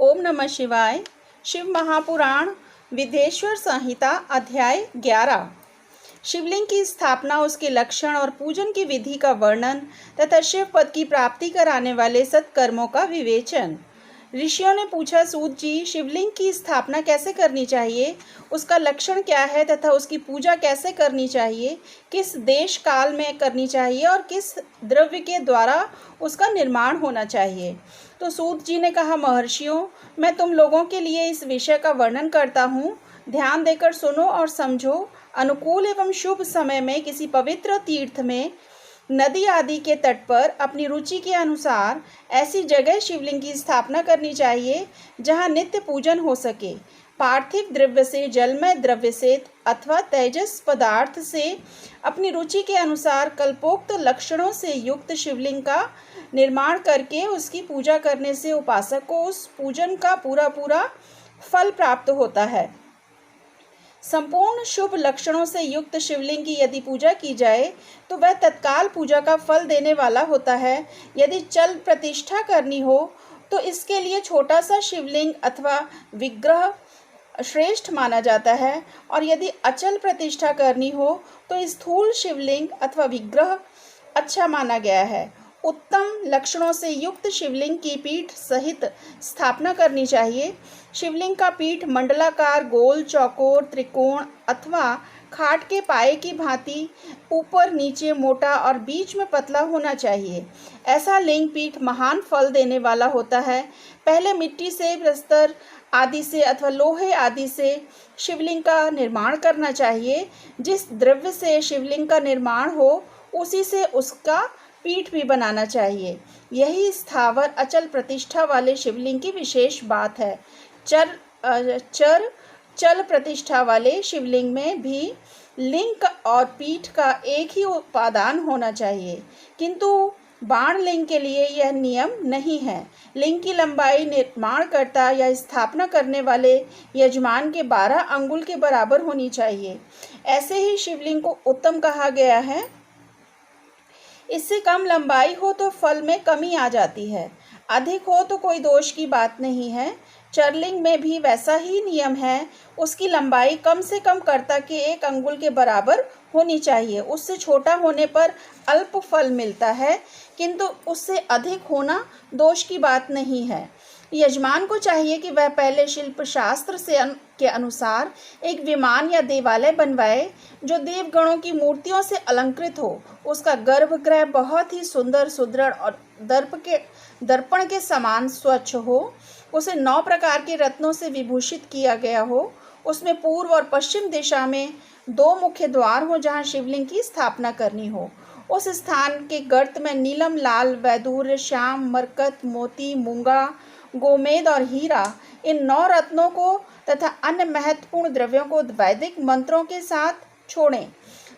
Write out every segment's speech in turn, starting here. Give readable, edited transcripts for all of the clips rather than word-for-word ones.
ओम नमः शिवाय। शिव महापुराण विदेश्वर संहिता अध्याय 11। शिवलिंग की स्थापना, उसके लक्षण और पूजन की विधि का वर्णन तथा शिव पद की प्राप्ति कराने वाले सत्कर्मों का विवेचन। ऋषियों ने पूछा, सूत जी, शिवलिंग की स्थापना कैसे करनी चाहिए, उसका लक्षण क्या है तथा उसकी पूजा कैसे करनी चाहिए, किस देश काल में करनी चाहिए और किस द्रव्य के द्वारा उसका निर्माण होना चाहिए। तो सूत जी ने कहा, महर्षियों, मैं तुम लोगों के लिए इस विषय का वर्णन करता हूँ, ध्यान देकर सुनो और समझो। अनुकूल एवं शुभ समय में किसी पवित्र तीर्थ में, नदी आदि के तट पर अपनी रुचि के अनुसार ऐसी जगह शिवलिंग की स्थापना करनी चाहिए जहाँ नित्य पूजन हो सके। पार्थिव द्रव्य से, जलमय द्रव्य से अथवा तेजस पदार्थ से अपनी रुचि के अनुसार कल्पोक्त लक्षणों से युक्त शिवलिंग का निर्माण करके उसकी पूजा करने से उपासक को उस पूजन का पूरा पूरा फल प्राप्त होता है। संपूर्ण शुभ लक्षणों से युक्त शिवलिंग की यदि पूजा की जाए तो वह तत्काल पूजा का फल देने वाला होता है। यदि चल प्रतिष्ठा करनी हो तो इसके लिए छोटा सा शिवलिंग अथवा विग्रह श्रेष्ठ माना जाता है, और यदि अचल प्रतिष्ठा करनी हो तो स्थूल शिवलिंग अथवा विग्रह अच्छा माना गया है। उत्तम लक्षणों से युक्त शिवलिंग की पीठ सहित स्थापना करनी चाहिए। शिवलिंग का पीठ मंडलाकार, गोल, चौकोर, त्रिकोण अथवा खाट के पाए की भांति ऊपर नीचे मोटा और बीच में पतला होना चाहिए। ऐसा लिंग पीठ महान फल देने वाला होता है। पहले मिट्टी से, प्रस्तर आदि से अथवा लोहे आदि से शिवलिंग का निर्माण करना चाहिए। जिस द्रव्य से शिवलिंग का निर्माण हो उसी से उसका पीठ भी बनाना चाहिए। यही स्थावर अचल प्रतिष्ठा वाले शिवलिंग की विशेष बात है। चल प्रतिष्ठा वाले शिवलिंग में भी लिंग और पीठ का एक ही उपादान होना चाहिए, किंतु बाण लिंग के लिए यह नियम नहीं है। लिंग की लंबाई निर्माणकर्ता या स्थापना करने वाले यजमान के 12 अंगुल के बराबर होनी चाहिए। ऐसे ही शिवलिंग को उत्तम कहा गया है। इससे कम लंबाई हो तो फल में कमी आ जाती है, अधिक हो तो कोई दोष की बात नहीं है। चरलिंग में भी वैसा ही नियम है। उसकी लंबाई कम से कम कर्ता के 1 अंगुल के बराबर होनी चाहिए। उससे छोटा होने पर अल्प फल मिलता है, किंतु उससे अधिक होना दोष की बात नहीं है। यजमान को चाहिए कि वह पहले शिल्प शास्त्र के अनुसार एक विमान या देवालय बनवाए जो देवगणों की मूर्तियों से अलंकृत हो। उसका गर्भगृह बहुत ही सुंदर, सुदृढ़ और दर्पण के समान स्वच्छ हो। उसे 9 प्रकार के रत्नों से विभूषित किया गया हो। उसमें पूर्व और पश्चिम दिशा में 2 मुख्य द्वार हो जहाँ शिवलिंग की स्थापना करनी हो। उस स्थान के गर्त में नीलम, लाल, वैदूर्य, श्याम, मरकत, मोती, मूंगा, गोमेद और हीरा, इन 9 रत्नों को तथा अन्य महत्वपूर्ण द्रव्यों को वैदिक मंत्रों के साथ छोड़ें।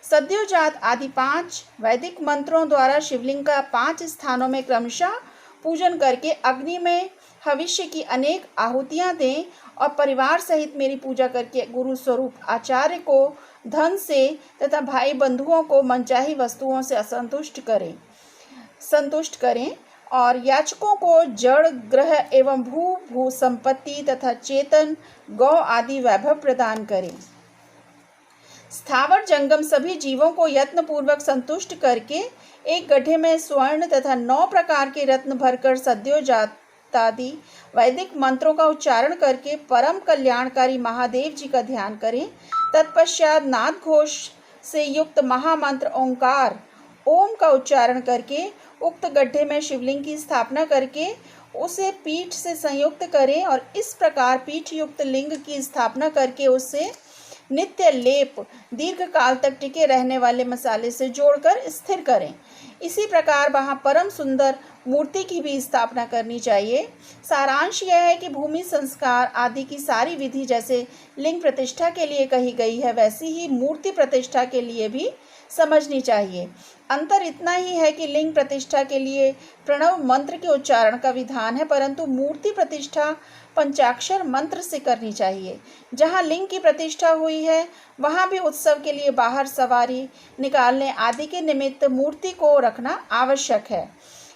सद्योजात आदि 5 वैदिक मंत्रों द्वारा शिवलिंग का 5 स्थानों में क्रमशः पूजन करके अग्नि में भविष्य की अनेक आहुतियां दें और परिवार सहित मेरी पूजा करके गुरु स्वरूप आचार्य को धन से तथा भाई बंधुओं को मनचाही वस्तुओं से संतुष्ट करें और याचकों को जड़, ग्रह एवं भू संपत्ति तथा चेतन गौ आदि वैभव प्रदान करें। स्थावर जंगम सभी जीवों को यत्न पूर्वक संतुष्ट करके एक गड्ढे में स्वर्ण तथा 9 प्रकार के रत्न भरकर सद्योजातादि वैदिक मंत्रों का उच्चारण करके परम कल्याणकारी महादेव जी का ध्यान करें। तत्पश्चात नाद घोष से युक्त महामंत्र ओंकार ओम का उच्चारण करके उक्त गड्ढे में शिवलिंग की स्थापना करके उसे पीठ से संयुक्त करें और इस प्रकार पीठ युक्त लिंग की स्थापना करके उससे नित्य लेप दीर्घ काल तक टिके रहने वाले मसाले से जोड़कर स्थिर करें। इसी प्रकार वहाँ परम सुंदर मूर्ति की भी स्थापना करनी चाहिए। सारांश यह है कि भूमि संस्कार आदि की सारी विधि जैसे लिंग प्रतिष्ठा के लिए कही गई है, वैसी ही मूर्ति प्रतिष्ठा के लिए भी समझनी चाहिए। अंतर इतना ही है कि लिंग प्रतिष्ठा के लिए प्रणव मंत्र के उच्चारण का विधान है, परंतु मूर्ति प्रतिष्ठा पंचाक्षर मंत्र से करनी चाहिए। जहाँ लिंग की प्रतिष्ठा हुई है वहाँ भी उत्सव के लिए बाहर सवारी निकालने आदि के निमित्त मूर्ति को रखना आवश्यक है।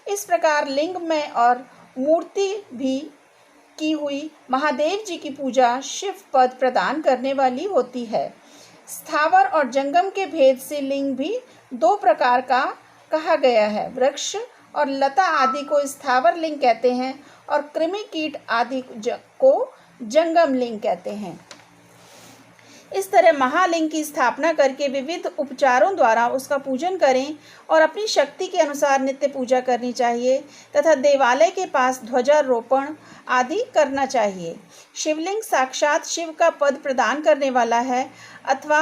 इस प्रकार लिंग में और मूर्ति भी की हुई महादेव जी की पूजा शिव पद प्रदान करने वाली होती है। स्थावर और जंगम के भेद से लिंग भी दो प्रकार का कहा गया है। वृक्ष और लता आदि को स्थावर लिंग कहते हैं और कृमि कीट आदि को जंगम लिंग कहते हैं। इस तरह महालिंग की स्थापना करके विविध उपचारों द्वारा उसका पूजन करें और अपनी शक्ति के अनुसार नित्य पूजा करनी चाहिए तथा देवालय के पास ध्वजारोपण आदि करना चाहिए। शिवलिंग साक्षात शिव का पद प्रदान करने वाला है अथवा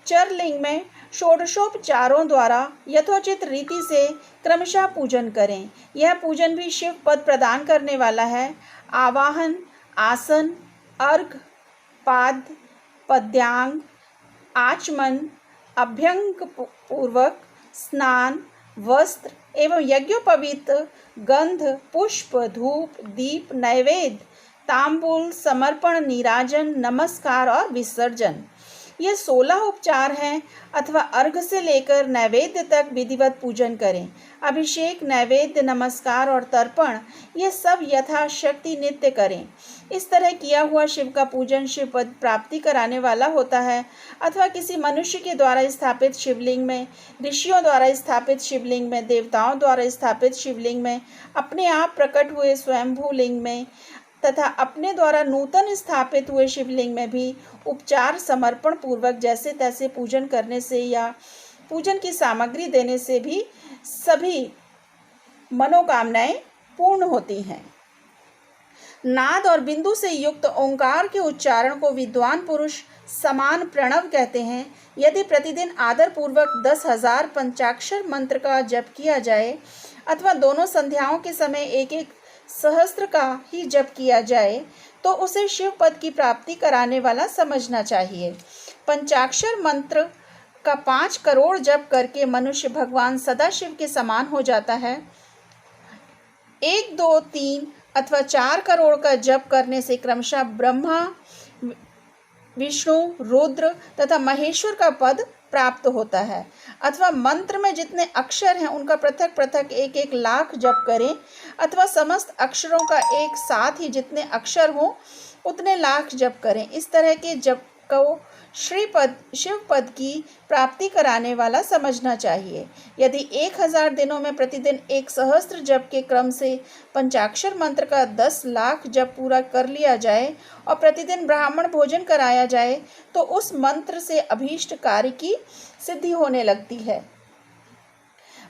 चरलिंग में षोडशोपचारों द्वारा यथोचित रीति से क्रमशः पूजन करें। यह पूजन भी शिव पद प्रदान करने वाला है। आवाहन, आसन, अर्घ, पाद, पद्यांग, आचमन, अभ्यंग पूर्वक स्नान, वस्त्र एवं यज्ञोपवीत गंध, पुष्प, धूप, दीप, नैवेद्य, तांबूल, समर्पण, नीराजन, नमस्कार और विसर्जन, ये 16 उपचार हैं अथवा अर्घ से लेकर नैवेद्य तक विधिवत पूजन करें। अभिषेक, नैवेद्य, नमस्कार और तर्पण ये सब यथाशक्ति नित्य करें। इस तरह किया हुआ शिव का पूजन शिव पद प्राप्ति कराने वाला होता है अथवा किसी मनुष्य के द्वारा स्थापित शिवलिंग में, ऋषियों द्वारा स्थापित शिवलिंग में, देवताओं द्वारा स्थापित शिवलिंग में, अपने आप प्रकट हुए स्वयंभू लिंग में तथा अपने द्वारा नूतन स्थापित हुए शिवलिंग में भी उपचार समर्पण पूर्वक जैसे तैसे पूजन करने से या पूजन की सामग्री देने से भी सभी मनोकामनाएं पूर्ण होती हैं। नाद और बिंदु से युक्त ओंकार के उच्चारण को विद्वान पुरुष समान प्रणव कहते हैं। यदि प्रतिदिन आदर पूर्वक 10,000 पंचाक्षर मंत्र का जप किया जाए अथवा दोनों संध्याओं के समय एक एक सहस्त्र का ही जप किया जाए तो उसे शिव पद की प्राप्ति कराने वाला समझना चाहिए। पंचाक्षर मंत्र का 5 करोड़ जप करके मनुष्य भगवान सदाशिव के समान हो जाता है। 1, 2, 3 अथवा 4 करोड़ का जप करने से क्रमशः ब्रह्मा, विष्णु, रुद्र तथा महेश्वर का पद प्राप्त होता है। अथवा मंत्र में जितने अक्षर हैं उनका पृथक पृथक 1-1 लाख जप करें अथवा समस्त अक्षरों का एक साथ ही जितने अक्षर हों उतने लाख जप करें। इस तरह के जप को शिव पद की प्राप्ति कराने वाला समझना चाहिए। यदि 1000 दिनों में प्रतिदिन 1 सहस्त्र जप के क्रम से पंचाक्षर मंत्र का 10 लाख जप पूरा कर लिया जाए और प्रतिदिन ब्राह्मण भोजन कराया जाए तो उस मंत्र से अभीष्ट कार्य की सिद्धि होने लगती है।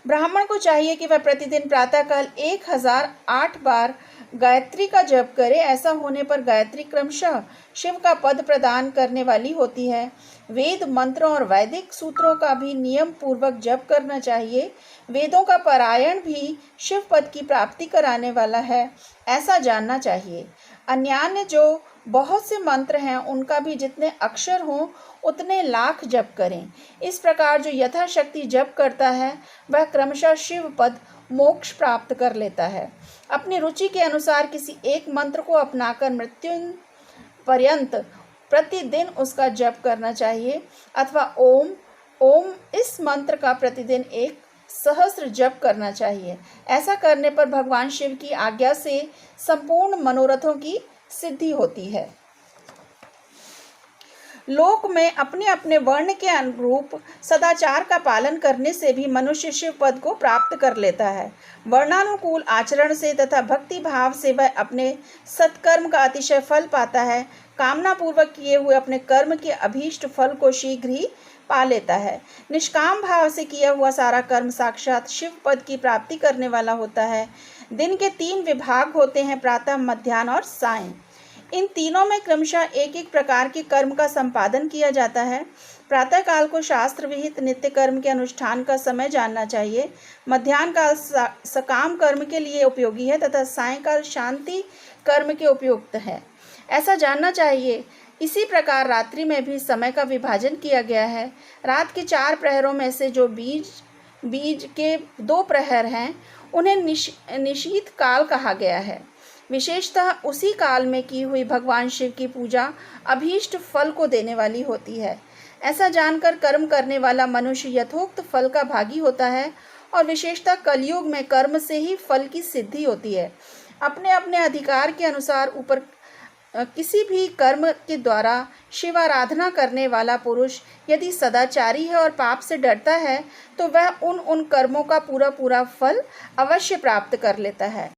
ब्राह्मण को चाहिए कि वह प्रतिदिन प्रातःकाल 1008 बार गायत्री का जप करे। ऐसा होने पर गायत्री क्रमशः शिव का पद प्रदान करने वाली होती है। वेद मंत्रों और वैदिक सूत्रों का भी नियम पूर्वक जप करना चाहिए। वेदों का पारायण भी शिव पद की प्राप्ति कराने वाला है, ऐसा जानना चाहिए। अन्यान्य जो बहुत से मंत्र हैं उनका भी जितने अक्षर हों उतने लाख जप करें। इस प्रकार जो यथाशक्ति जप करता है वह क्रमशः शिव पद मोक्ष प्राप्त कर लेता है। अपनी रुचि के अनुसार किसी एक मंत्र को अपनाकर मृत्यु पर्यंत प्रतिदिन उसका जप करना चाहिए अथवा ओम इस मंत्र का प्रतिदिन 1 सहस्त्र जप करना चाहिए। ऐसा करने पर भगवान शिव की आज्ञा से संपूर्ण मनोरथों की सिद्धि होती है। लोक में अपने अपने वर्ण के अनुरूप सदाचार का पालन करने से भी मनुष्य शिव पद को प्राप्त कर लेता है। वर्णानुकूल आचरण से तथा भक्ति भाव से वह अपने सत्कर्म का अतिशय फल पाता है। कामना पूर्वक किए हुए अपने कर्म के अभीष्ट फल को शीघ्र ही पा लेता है। निष्काम भाव से किया हुआ सारा कर्म साक्षात शिव पद की प्राप्ति करने वाला होता है। दिन के 3 विभाग होते हैं, प्रातः, मध्याह्न और सायं। इन तीनों में क्रमशः एक एक प्रकार के कर्म का संपादन किया जाता है। प्रातःकाल को शास्त्र विहित नित्य कर्म के अनुष्ठान का समय जानना चाहिए। मध्याह्न काल सकाम कर्म के लिए उपयोगी है तथा सायंकाल शांति कर्म के उपयुक्त है, ऐसा जानना चाहिए। इसी प्रकार रात्रि में भी समय का विभाजन किया गया है। रात के 4 प्रहरों में से जो बीज के 2 प्रहर हैं उन्हें निशीथ काल कहा गया है। विशेषतः उसी काल में की हुई भगवान शिव की पूजा अभीष्ट फल को देने वाली होती है। ऐसा जानकर कर्म करने वाला मनुष्य यथोक्त फल का भागी होता है और विशेषतः कलयुग में कर्म से ही फल की सिद्धि होती है। अपने अपने अधिकार के अनुसार ऊपर किसी भी कर्म के द्वारा शिव आराधना करने वाला पुरुष यदि सदाचारी है और पाप से डरता है तो वह उन कर्मों का पूरा पूरा फल अवश्य प्राप्त कर लेता है।